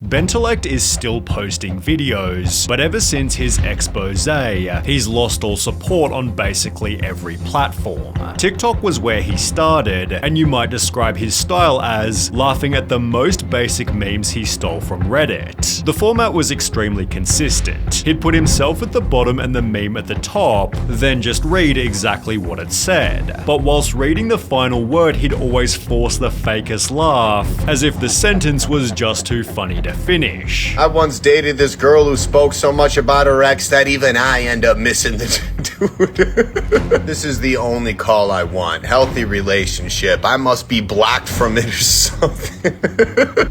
Bentelect is still posting videos, but ever since his expose, he's lost all support on basically every platform. TikTok was where he started, and you might describe his style as laughing at the most basic memes he stole from Reddit. The format was extremely consistent. He'd put himself at the bottom and the meme at the top, then just read exactly what it said. But whilst reading the final word, he'd always force the fakest laugh, as if the sentence was just too funny to finish. I once dated this girl who spoke so much about her ex that even I end up missing the dude. This is the only call I want. Healthy relationship. I must be blocked from it or something.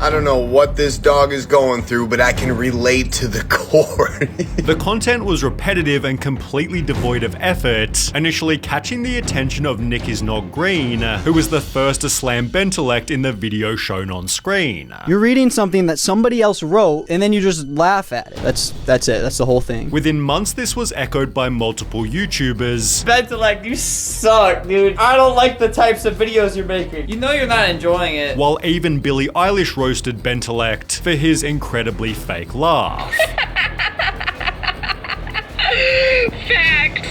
I don't know what this dog is going through, but I can relate to the core. The content was repetitive and completely devoid of effort, initially catching the attention of Nick Is Not Green, who was the first to slam Bentelect in the video shown on screen. You're reading something that somebody else wrote, and then you just laugh at it. That's it. That's the whole thing. Within months, this was echoed by multiple YouTubers. Bentelect, you suck, dude. I don't like the types of videos you're making. You know you're not enjoying it. While even Billie Eilish roasted Bentelect for his incredibly fake laugh. Facts.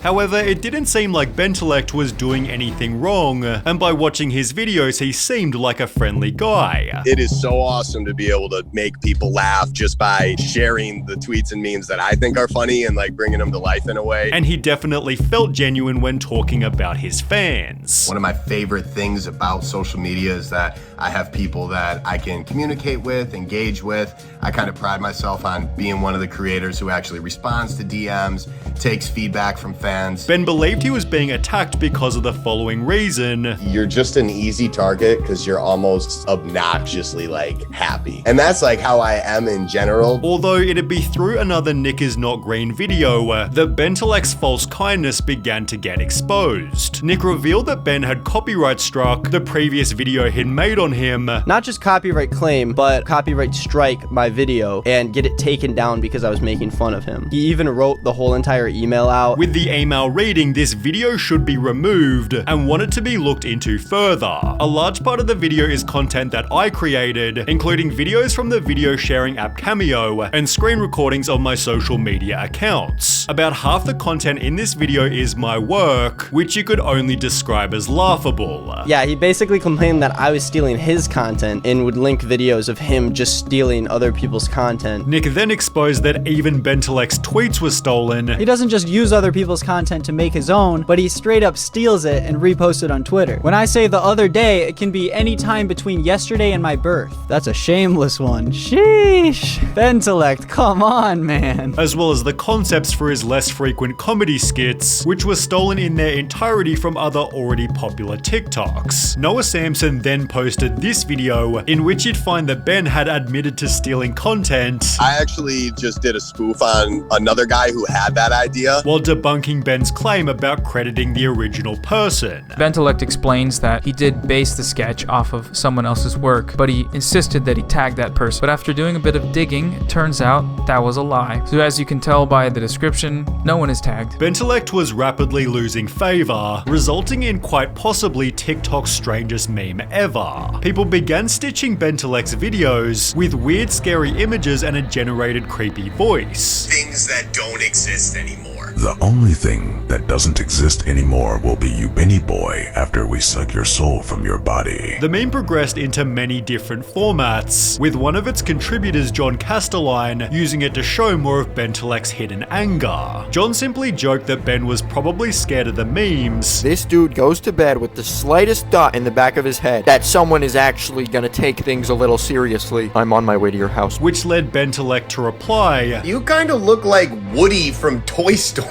However, it didn't seem like Bentelect was doing anything wrong, and by watching his videos, he seemed like a friendly guy. It is so awesome to be able to make people laugh just by sharing the tweets and memes that I think are funny and like bringing them to life in a way. And he definitely felt genuine when talking about his fans. One of my favorite things about social media is that I have people that I can communicate with, engage with. I kind of pride myself on being one of the creators who actually responds to DMs, takes feedback from fans. Ben believed he was being attacked because of the following reason. You're just an easy target because you're almost obnoxiously like happy. And that's like how I am in general. Although it'd be through another Nick Is Not Green video that Bentelect's false kindness began to get exposed. Nick revealed that Ben had copyright struck the previous video he'd made on him. Not just copyright claim, but copyright strike my video and get it taken down because I was making fun of him. He even wrote the whole entire email out. With the email reading, this video should be removed and wanted to be looked into further. A large part of the video is content that I created, including videos from the video sharing app Cameo and screen recordings of my social media accounts. About half the content in this video is my work, which you could only describe as laughable. Yeah, he basically complained that I was stealing his content and would link videos of him just stealing other people's content. Nick then exposed that even Bentelect's tweets were stolen. He doesn't just use other people's content to make his own, but he straight up steals it and reposts it on Twitter. When I say the other day, it can be any time between yesterday and my birth. That's a shameless one. Sheesh. Bentelect, come on, man. As well as the concepts for his less frequent comedy skits, which were stolen in their entirety from other already popular TikToks. Noah Samson then posted this video in which you'd find that Ben had admitted to stealing content. I actually just did a spoof on another guy who had that idea, while debunking Ben's claim about crediting the original person. Bentelect explains that he did base the sketch off of someone else's work, but he insisted that he tagged that person. But after doing a bit of digging, it turns out that was a lie. So as you can tell by the description, no one is tagged. Bentelect was rapidly losing favor, resulting in quite possibly TikTok's strangest meme ever. People began stitching Bentelect's videos with weird, scary images and a generated creepy voice. Things that don't exist anymore. The only thing that doesn't exist anymore will be you, Benny Boy, after we suck your soul from your body. The meme progressed into many different formats, with one of its contributors, John Castelline, using it to show more of Bentelect's hidden anger. John simply joked that Ben was probably scared of the memes. This dude goes to bed with the slightest thought in the back of his head that someone is actually gonna take things a little seriously. I'm on my way to your house. Which led Bentelect to reply, "You kind of look like Woody from Toy Story."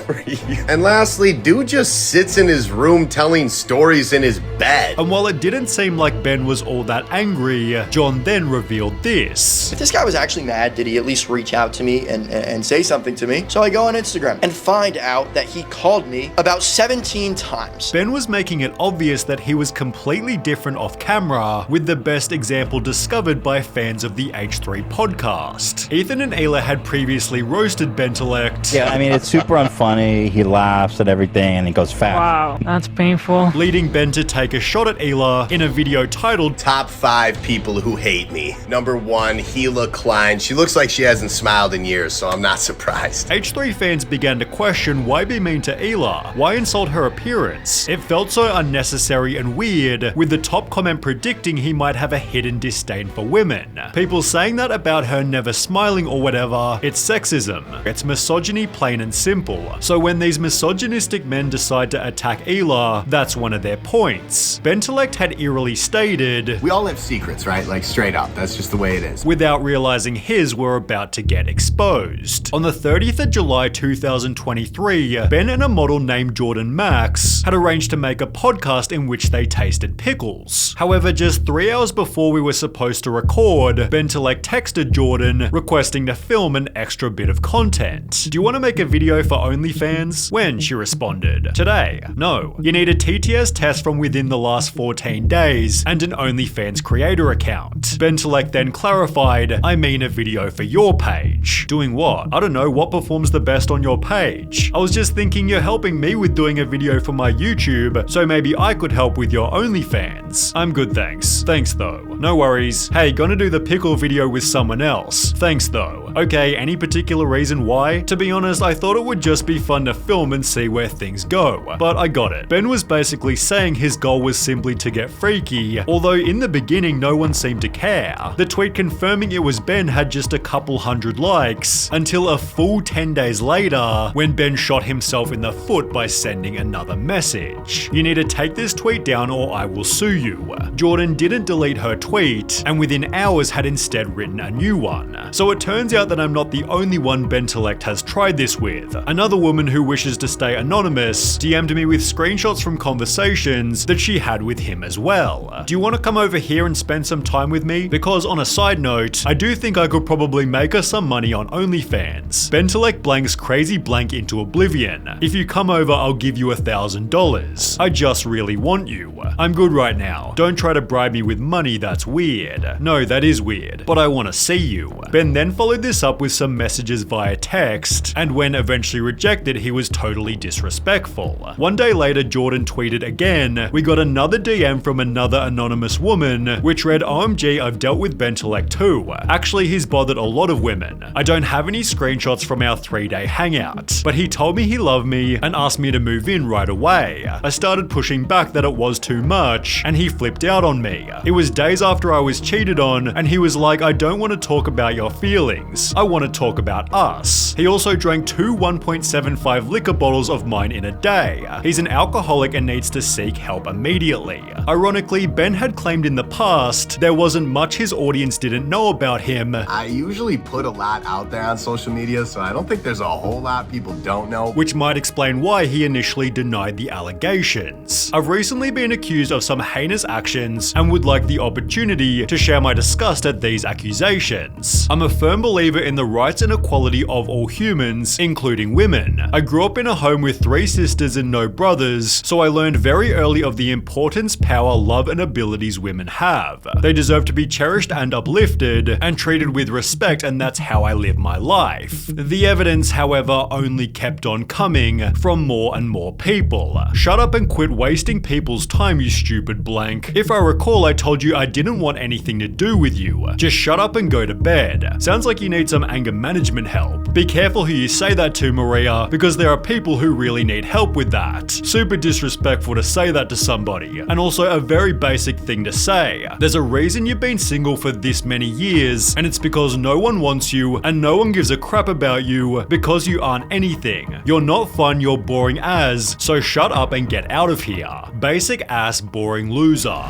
And lastly, dude just sits in his room telling stories in his bed. And while it didn't seem like Ben was all that angry, John then revealed this. If this guy was actually mad, did he at least reach out to me and say something to me? So I go on Instagram and find out that he called me about 17 times. Ben was making it obvious that he was completely different off camera, with the best example discovered by fans of the H3 podcast. Ethan and Ayla had previously roasted Bentelect. Yeah, I mean, it's super unfunny funny, he laughs at everything, and he goes fat. Wow, that's painful. Leading Ben to take a shot at Hila in a video titled Top 5 People Who Hate Me. Number 1, Hila Klein. She looks like she hasn't smiled in years, so I'm not surprised. H3 fans began to question why be mean to Hila? Why insult her appearance? It felt so unnecessary and weird, with the top comment predicting he might have a hidden disdain for women. People saying that about her never smiling or whatever, it's sexism. It's misogyny plain and simple. So when these misogynistic men decide to attack Hila, that's one of their points. Bentelect had eerily stated, "We all have secrets, right? Like straight up, that's just the way it is." Without realizing his were about to get exposed. On the 30th of July 2023, Ben and a model named Jordan Max had arranged to make a podcast in which they tasted pickles. However, just 3 hours before we were supposed to record, Bentelect texted Jordan requesting to film an extra bit of content. "Do you want to make a video for OnlyFans?" When? She responded. "Today." "No. You need a TTS test from within the last 14 days and an OnlyFans creator account." Bentelect then clarified, "I mean a video for your page." "Doing what?" "I don't know, what performs the best on your page?" "I was just thinking you're helping me with doing a video for my YouTube, so maybe I could help with your OnlyFans." "I'm good, thanks." "Thanks though." "No worries." "Hey, gonna do the pickle video with someone else." "Thanks though." "Okay, any particular reason why?" "To be honest, I thought it would just be fun to film and see where things go." But I got it. Ben was basically saying his goal was simply to get freaky, although in the beginning no one seemed to care. The tweet confirming it was Ben had just a couple hundred likes, until a full 10 days later, when Ben shot himself in the foot by sending another message. "You need to take this tweet down or I will sue you." Jordan didn't delete her tweet, and within hours had instead written a new one. So it turns out that I'm not the only one Bentelect has tried this with. Another woman who wishes to stay anonymous DM'd me with screenshots from conversations that she had with him as well. "Do you want to come over here and spend some time with me? Because on a side note, I do think I could probably make us some money on OnlyFans." Bentelect blanks crazy blank into oblivion. "If you come over, I'll give you $1,000. I just really want you. I'm good right now. Don't try to bribe me with money, that's weird." "No, that is weird, but I want to see you." Ben then followed this up with some messages via text, and when eventually rejected, he was totally disrespectful. One day later, Jordan tweeted again, "We got another DM from another anonymous woman, which read, OMG, I've dealt with Bentelect too. Actually, he's bothered a lot of women. I don't have any screenshots from our 3-day hangout, but he told me he loved me and asked me to move in right away. I started pushing back that it was too much, and he flipped out on me. It was days after I was cheated on, and he was like, I don't want to talk about your feelings. I want to talk about us. He also drank 2 1.75 liquor bottles of mine in a day. He's an alcoholic and needs to seek help immediately." Ironically, Ben had claimed in the past there wasn't much his audience didn't know about him. "I usually put a lot out there on social media, so I don't think there's a whole lot people don't know." Which might explain why he initially denied the allegations. "I've recently been accused of some heinous actions and would like the opportunity to share my disgust at these accusations. I'm a firm believer in the rights and equality of all humans, including women. I grew up in a home with 3 sisters and no brothers, so I learned very early of the importance, power, love, and abilities women have. They deserve to be cherished and uplifted and treated with respect, and that's how I live my life." The evidence, however, only kept on coming from more and more people. "Shut up and quit wasting people's time, you stupid blank. If I recall, I told you I didn't want anything to do with you. Just shut up and go to bed. Sounds like you need some anger management help. Be careful who you say that to, Maria, because there are people who really need help with that. Super disrespectful to say that to somebody, and also a very basic thing to say. There's a reason you've been single for this many years, and it's because no one wants you, and no one gives a crap about you because you aren't anything. You're not fun, you're boring as, so shut up and get out of here. Basic ass boring loser."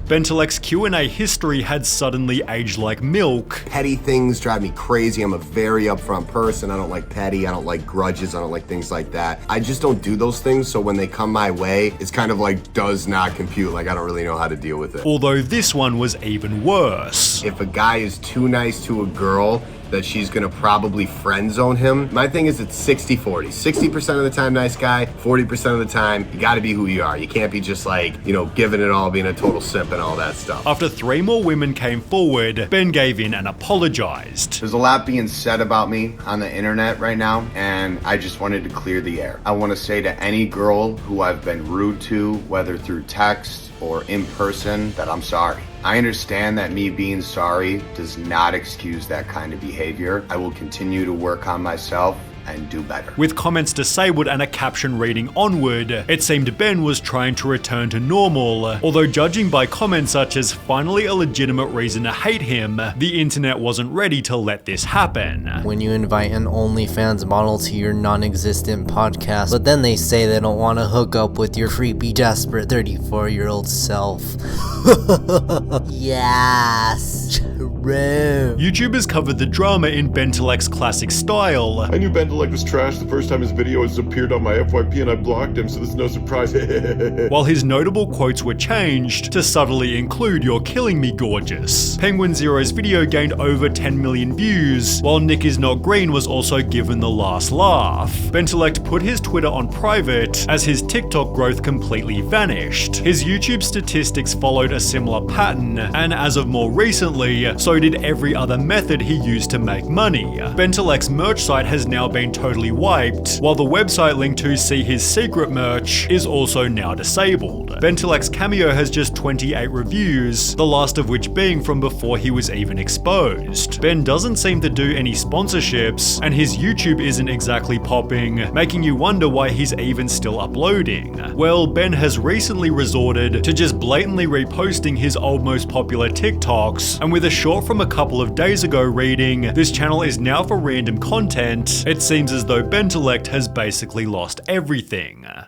Bentelect's Q&A history had suddenly aged like milk. "Petty things drive me crazy. I'm a very upfront person. I don't like petty. I don't like grudges. I don't like things like that. I just don't do those things, so when they come my way, it's kind of like does not compute. Like I don't really know how to deal with it." Although this one was even worse. "If a guy is too nice to a girl, that she's gonna probably friend zone him. My thing is it's 60-40. 60% of the time nice guy, 40% of the time you gotta be who you are. You can't be just like, you know, giving it all, being a total simp and all that stuff. After 3 more women came forward, Ben gave in and apologized. There's a lot being said about me on the internet right now, and I just wanted to clear the air. I want to say to any girl who I've been rude to, whether through text or in person, that I'm sorry. I understand that me being sorry does not excuse that kind of behavior. I will continue to work on myself and do better. With comments disabled and a caption reading onward, it seemed Ben was trying to return to normal, although judging by comments such as finally a legitimate reason to hate him, the internet wasn't ready to let this happen. When you invite an OnlyFans model to your non-existent podcast, but then they say they don't want to hook up with your creepy, desperate 34-year-old self. Yes, true. YouTubers covered the drama in Bentelex's classic style. I knew Bentelek was trash the first time his video has appeared on my FYP and I blocked him, so there's no surprise. While his notable quotes were changed to subtly include "You're killing me, gorgeous." Penguin Zero's video gained over 10 million views, while Nick is Not Green was also given the last laugh. Bentelect put his Twitter on private as his TikTok growth completely vanished. His YouTube statistics followed a similar pattern, and as of more recently, so did every other method he used to make money. Bentelec's merch site has now been totally wiped, while the website linked to see his secret merch is also now disabled. Bentelec's Cameo has just 28 reviews, the last of which being from before he was even exposed. Ben doesn't seem to do any sponsorships, and his YouTube isn't exactly popping, making you wonder why he's even still uploading. Well, Ben has recently resorted to just blatantly reposting his old most popular TikToks, and with a short from a couple of days ago reading, "This channel is now for random content," it seems as though Bentelect has basically lost everything.